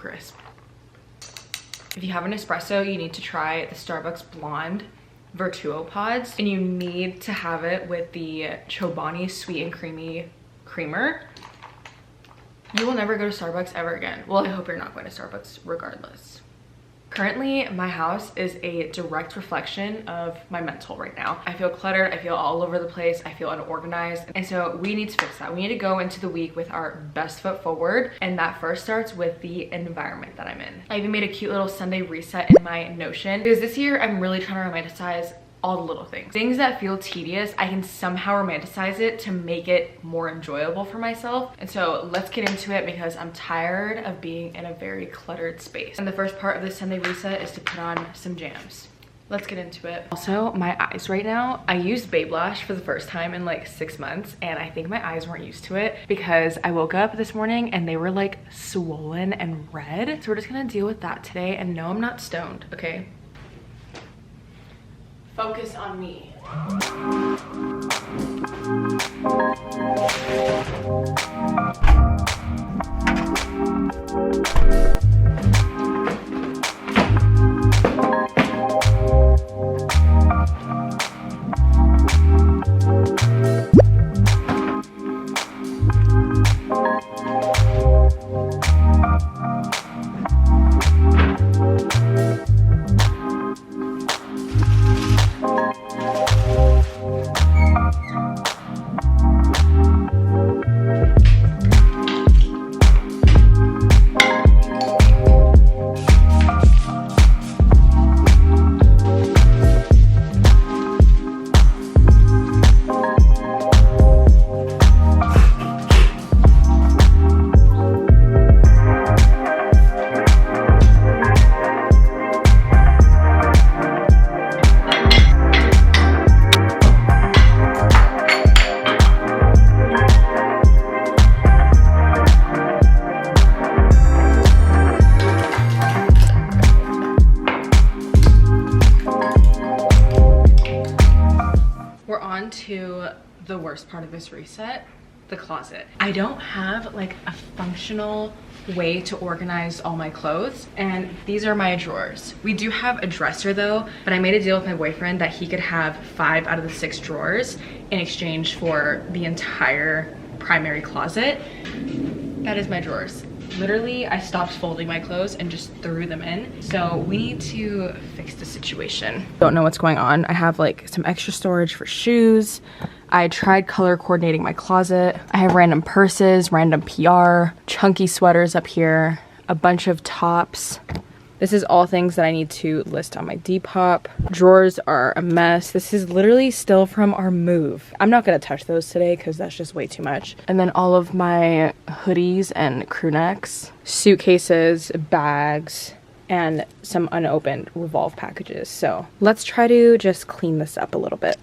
crisp. If you have an espresso, you need to try the Starbucks Blonde Virtuo pods, and you need to have it with the Chobani sweet and creamy creamer. You will never go to Starbucks ever again. Well, I hope you're not going to Starbucks regardless. Currently, my house is a direct reflection of my mental right now. I feel cluttered, I feel all over the place, I feel unorganized, and so we need to fix that. We need to go into the week with our best foot forward, and that first starts with the environment that I'm in. I even made a cute little Sunday reset in my Notion, because this year I'm really trying to romanticize all the little things. Things that feel tedious, I can somehow romanticize it to make it more enjoyable for myself. And so let's get into it, because I'm tired of being in a very cluttered space. And the first part of this Sunday reset is to put on some jams. Let's get into it. Also, my eyes right now, I used Babe Lash for the first time in like 6 months, and I think my eyes weren't used to it because I woke up this morning and they were like swollen and red. So we're just gonna deal with that today. And no, I'm not stoned, okay? Focus on me. To the worst part of this reset, the closet. I don't have like a functional way to organize all my clothes, and these are my drawers. We do have a dresser though, but I made a deal with my boyfriend that he could have 5 out of the 6 drawers in exchange for the entire primary closet. That is my drawers. Literally, I stopped folding my clothes and just threw them in. So we need to fix the situation. Don't know what's going on. I have like some extra storage for shoes. I tried color coordinating my closet. I have random purses, random PR, chunky sweaters up here, a bunch of tops. This is all things that I need to list on my Depop. Drawers are a mess. This is literally still from our move. I'm not gonna touch those today because that's just way too much. And then all of my hoodies and crew necks, suitcases, bags, and some unopened Revolve packages. So let's try to just clean this up a little bit.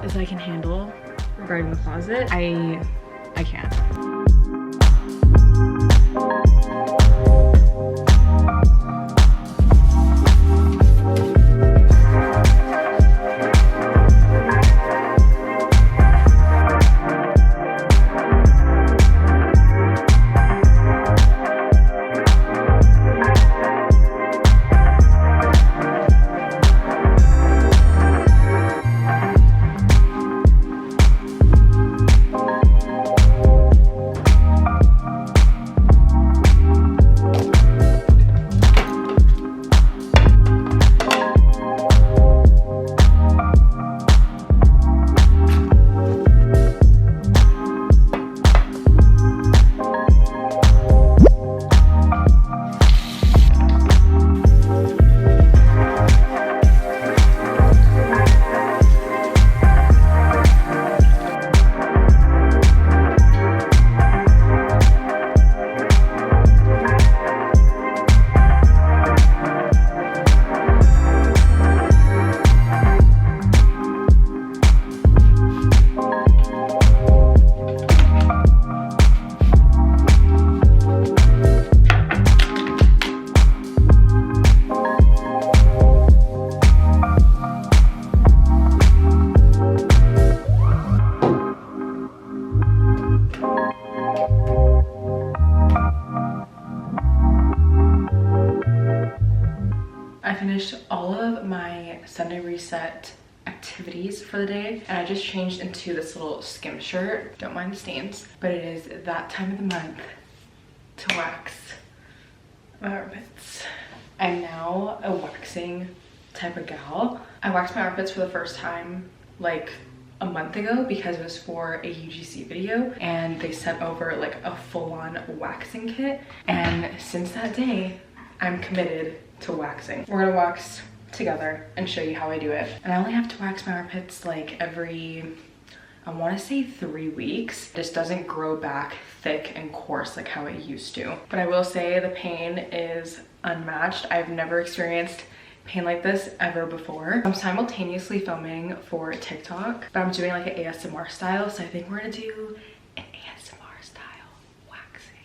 As I can handle regarding the closet. I can't. reset activities for the day, and I just changed into this little skim shirt. Don't mind the stains, but it is that time of the month to wax my armpits. I'm now a waxing type of gal. I waxed my armpits for the first time like a month ago because it was for a UGC video and they sent over like a full-on waxing kit, and since that day I'm committed to waxing. We're gonna wax together and show you how I do it. And I only have to wax my armpits like every, I want to say 3 weeks. This doesn't grow back thick and coarse like how it used to. But I will say the pain is unmatched. I've never experienced pain like this ever before. I'm simultaneously filming for TikTok, but I'm doing like an ASMR style. So I think we're gonna do an ASMR style waxing.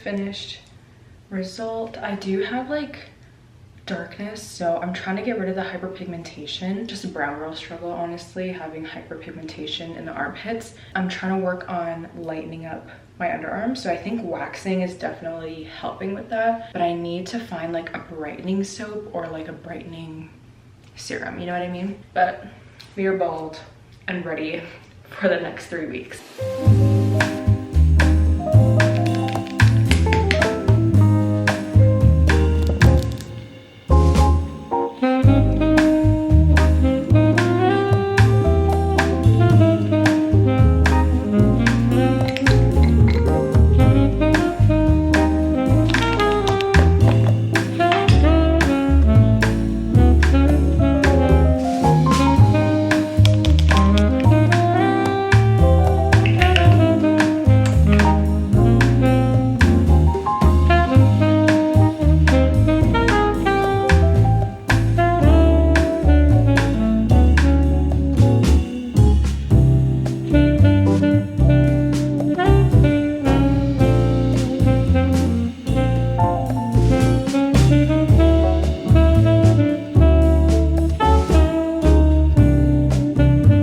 Finished result. I do have like darkness, so I'm trying to get rid of the hyperpigmentation. Just a brown girl struggle, honestly, having hyperpigmentation in the armpits. I'm trying to work on lightening up my underarms, so I think waxing is definitely helping with that, but I need to find like a brightening soap or like a brightening serum, you know what I mean? But we are bald and ready for the next 3 weeks.